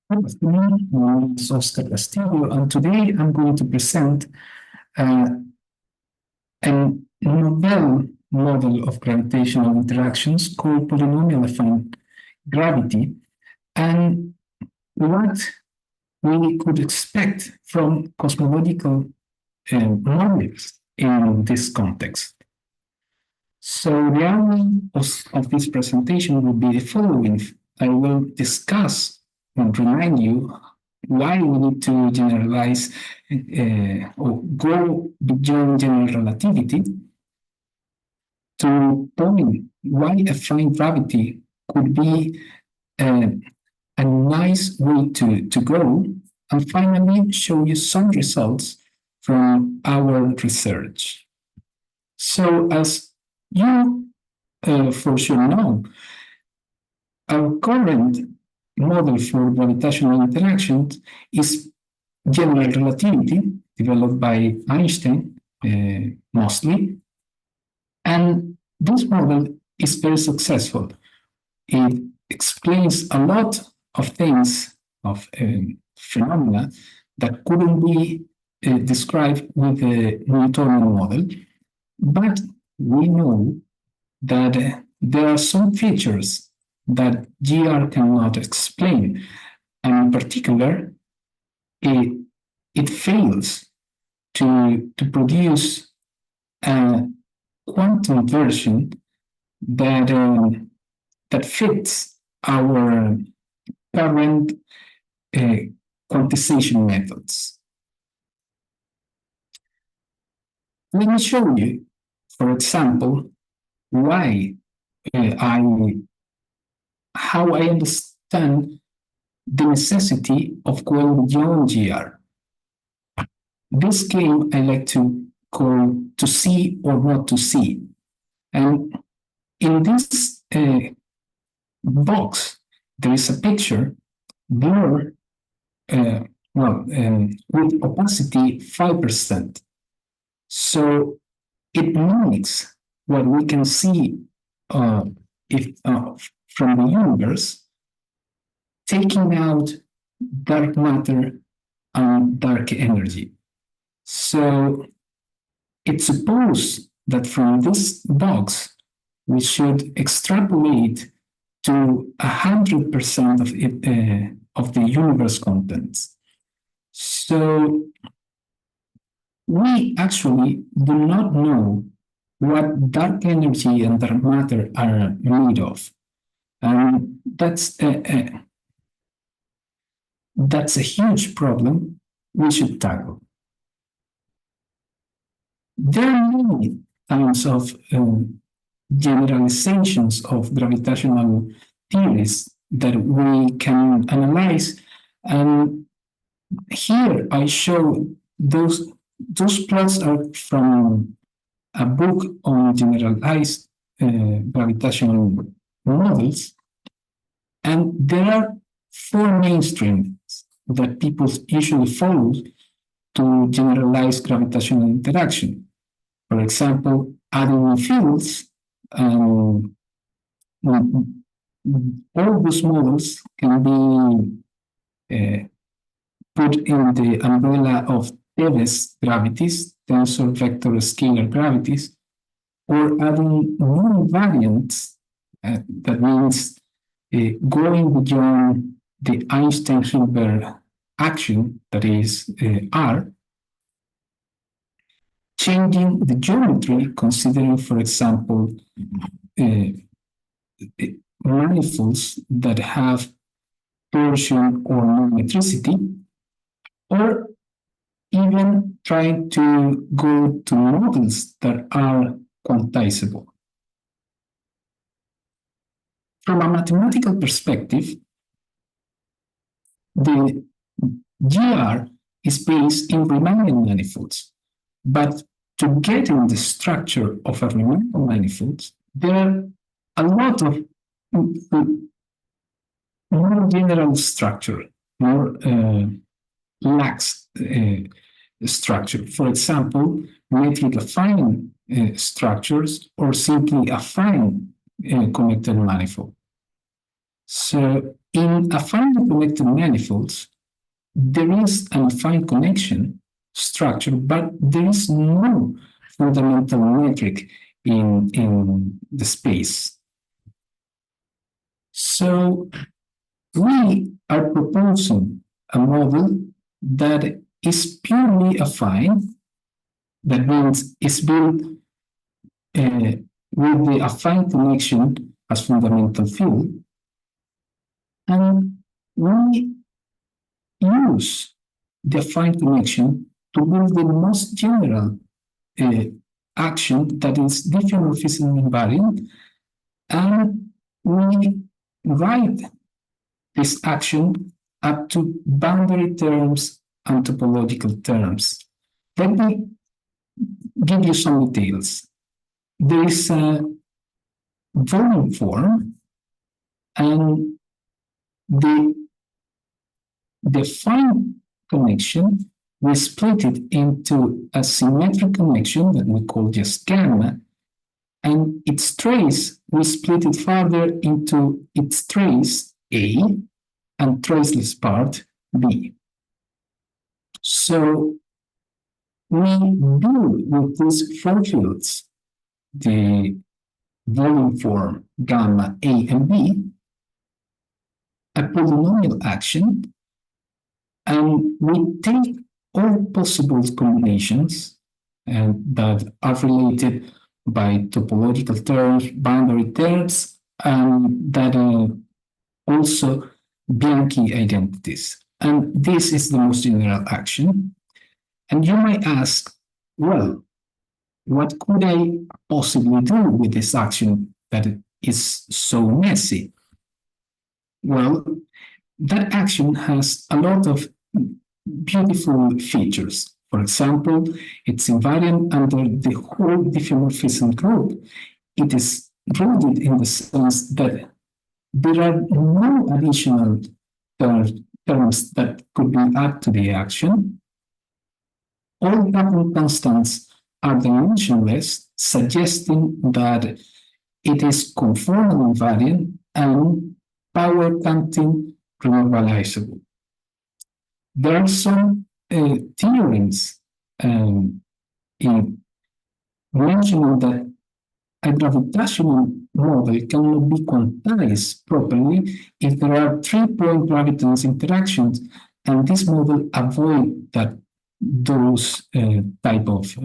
Good afternoon. My name is Oscar Castillo, and today I'm going to present uh, a novel model of gravitational interactions called polynomial affine gravity, and what we could expect from cosmological models in this context. So the outline of this presentation will be the following. I will discuss and remind you why we need to generalize or go beyond general relativity to point why affine gravity could be a nice way to go, and finally show you some results from our research. So as you for sure know, our current model for gravitational interactions is general relativity, developed by Einstein mostly. And this model is very successful. It explains a lot of things, of phenomena that couldn't be described with the Newtonian model. But we know that there are some features that GR cannot explain. And in particular, it fails to produce a quantum version that fits our current quantization methods. Let me show you, for example, how I understand the necessity of going beyond GR. This game I like to call to see or not to see. And in this box, there is a picture blur, with opacity 5%. So it mimics what we can see from the universe, taking out dark matter and dark energy. So it's supposed that from this box, we should extrapolate to 100% of the universe contents. So we actually do not know what dark energy and dark matter are made of. And that's a huge problem we should tackle. There are many kinds of generalizations of gravitational theories that we can analyze. And here I show those plots are from a book on generalized gravitational models. And there are four mainstreams that people usually follow to generalize gravitational interaction. For example, adding fields, all those models can be put in the umbrella of Teves gravities, tensor vector scalar gravities, or adding new variants, that means going beyond the Einstein-Hilbert action, that is R, changing the geometry, considering, for example, manifolds that have torsion or non-metricity, or even trying to go to models that are quantizable. From a mathematical perspective, the GR is based in Riemannian manifolds. But to get in the structure of a Riemannian manifold, there are a lot of more general structure, more lax structure. For example, metric affine structures, or simply affine connected manifold. So In affinely connected manifolds, there is an affine connection structure, but there is no fundamental metric in the space. So we are proposing a model that is purely affine. That means it's built with the affine connection as fundamental field, and we use the affine connection to build the most general uh, action that is diffeomorphism invariant, and we write this action up to boundary terms and topological terms. Let me give you some details. There is a volume form, and the affine connection, we split it into a symmetric connection that we call just gamma, and its trace, we split it further into its trace A and traceless part B. So we do with these four fields, the volume form gamma A and B, a polynomial action, and we take all possible combinations that are related by topological terms, boundary terms, and that are also Bianchi identities. And this is the most general action. And you might ask, well, what could I possibly do with this action that is so messy? Well, that action has a lot of beautiful features. For example, it's invariant under the whole diffeomorphism group. It is rooted in the sense that there are no additional terms that could be added to the action. All Laplace constants are dimensionless, suggesting that it is conformal invariant and power counting renormalizable. There are some theorems in mentioning that a gravitational model cannot be quantized properly if there are 3-point gravitons interactions, and this model avoid those type of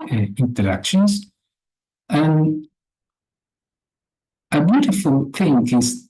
interactions. And a beautiful thing is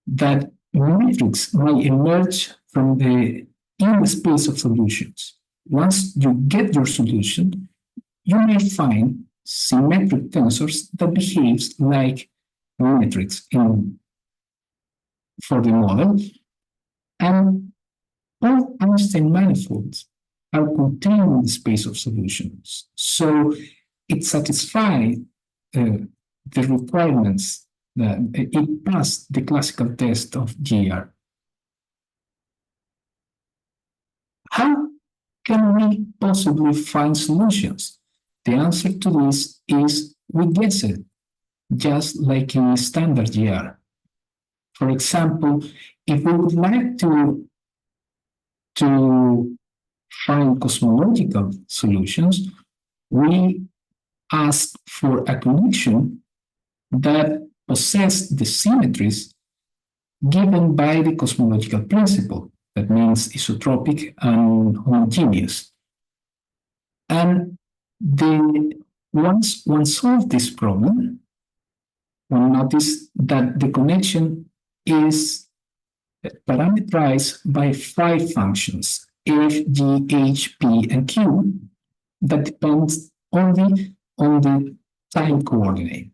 that metrics may emerge from in the space of solutions. Once you get your solution, you may find symmetric tensors that behaves like metrics for the model, and all Einstein manifolds are contained in the space of solutions. So it satisfies the requirements that it passed the classical test of GR. How can we possibly find solutions? The answer to this is we guess it, just like in standard GR. For example, if we would like to find cosmological solutions, we ask for a connection that possesses the symmetries given by the cosmological principle. That means isotropic and homogeneous. And once one solves this problem, one notices that the connection is parameterized by 5 functions, f, g, h, p, and q, that depends only on the time coordinate.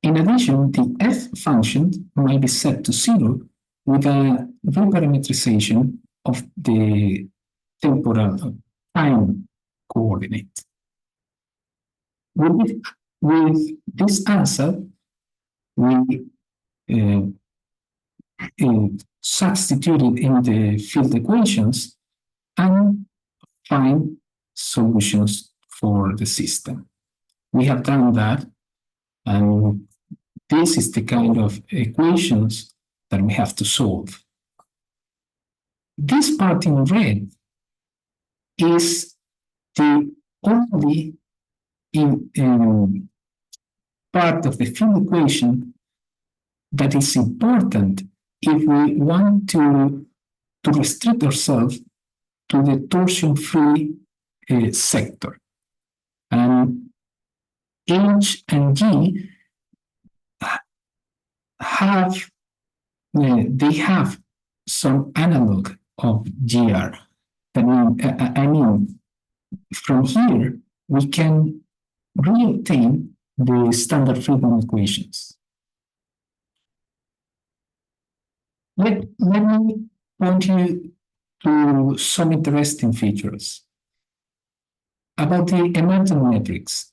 In addition, the f function might be set to 0 with a reparametrization of the temporal time coordinate. With this answer, we substituted in the field equations and find solutions for the system. We have done that, and this is the kind of equations that we have to solve. This part in red is the only part of the field equation that is important if we want to restrict ourselves to the torsion-free sector. And H and G have they have some analog of GR. I mean, from here we can reobtain the standard freedom equations. Let me point you to some interesting features about the emergent metrics.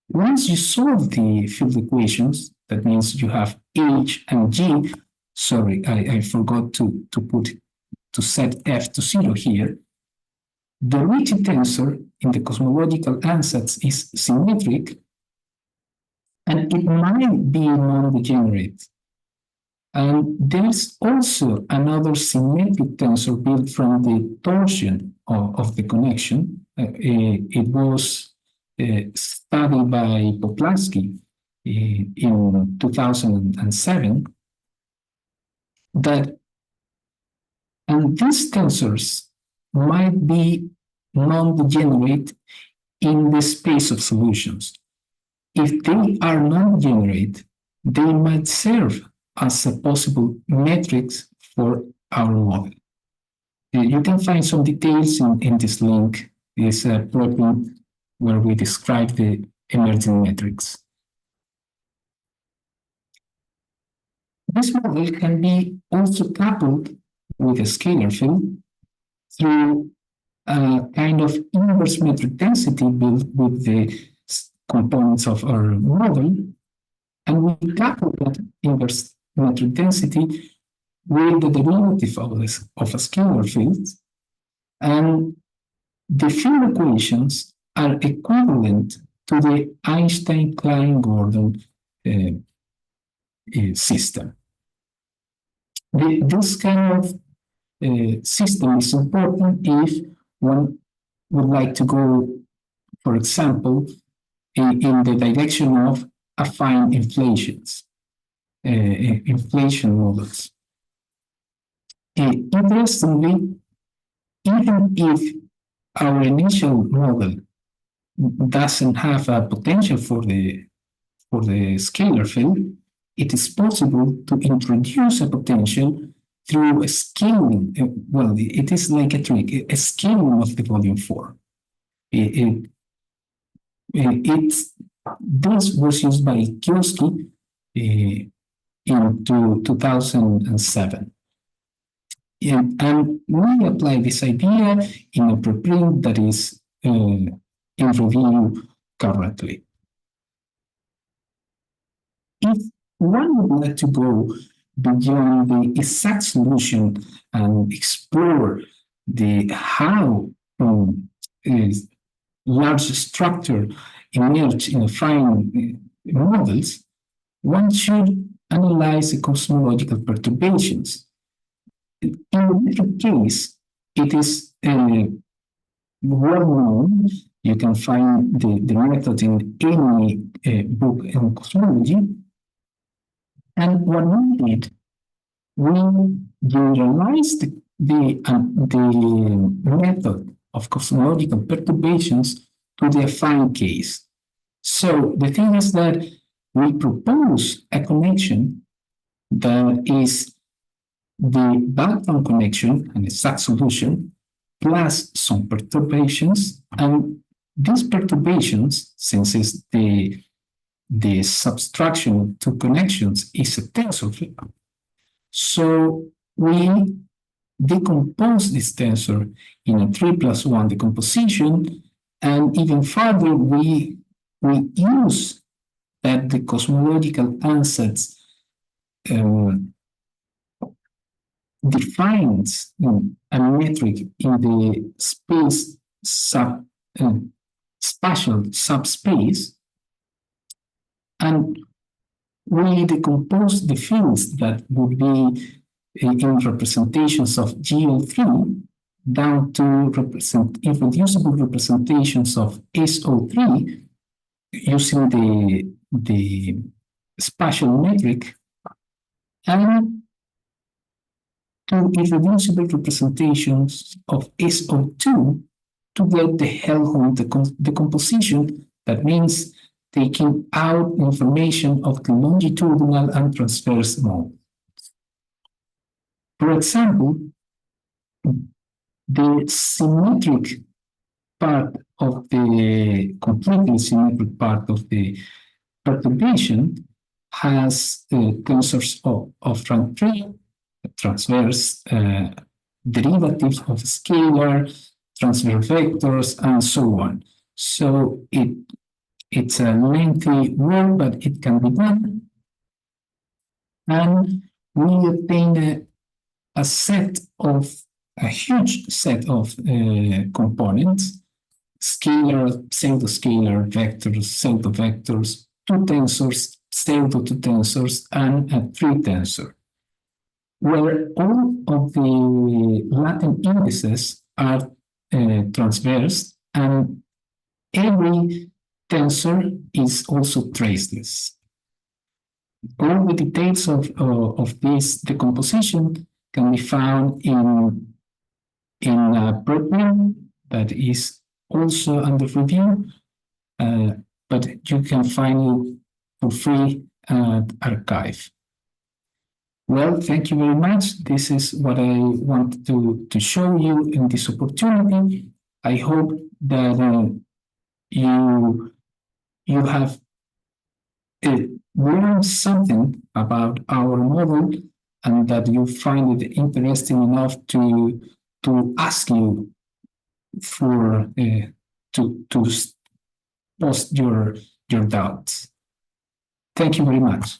Once you solve the field equations, that means you have H and G. Sorry, I forgot to set F to 0 here. The Ricci tensor in the cosmological ansatz is symmetric, and it might be non-degenerate. And there's also another symmetric tensor built from the torsion of the connection. It was studied by Poplaski in 2007. And these tensors might be non-degenerate in the space of solutions. If they are non-degenerate, they might serve as a possible metrics for our model. You can find some details in this link, this preprint where we describe the emerging metrics. This model can be also coupled with a scalar field through a kind of inverse metric density built with the components of our model, and we couple that inverse metric density with the derivative of a scalar field, and the field equations are equivalent to the Einstein-Klein-Gordon system. This kind of system is important if one would like to go, for example, in the direction of affine inflations, inflation models. Interestingly, even if our initial model doesn't have a potential for the scalar field, it is possible to introduce a potential through a scaling. Well, it is like a trick, a scaling of the volume form. This was used by Kioski in 2007. And we apply this idea in a preprint that is in review currently. If one would like to go beyond the exact solution and explore how large structure emerge in affine models, one should analyze the cosmological perturbations. In the metric case, it is well known. You can find the method in any book in cosmology. And what we did, we generalized the method of cosmological perturbations to the affine case. So the thing is that we propose a connection that is the background connection, an exact solution, plus some perturbations. And these perturbations, since it's the subtraction of two connections is a tensor field. So we decompose this tensor in a 3+1 decomposition, and even further, we use that the cosmological ansatz defines a metric in the space spatial subspace, and we decompose the fields that would be in representations of GO3 down to irreducible representations of SO3 using the spatial metric, and to irreducible representations of SO2 to get the Helmholtz decomposition. That means taking out information of the longitudinal and transverse mode. For example, the symmetric part of the completely symmetric part of the perturbation has tensors of rank 3, transverse derivatives of scalar, transverse vectors, and so on. So it's a lengthy word, but it can be done. And we obtain a huge set of components, scalar, pseudo-scalar vectors, pseudo-vectors, two tensors, pseudo-two tensors, and a three tensor, where all of the Latin indices are transverse, and every tensor is also traceless. All the details of this decomposition can be found in a program that is also under review, but you can find it for free at arXiv. Well, thank you very much. This is what I want to show you in this opportunity. I hope that you have learned something about our model and that you find it interesting enough to ask you for to post your doubts. Thank you very much.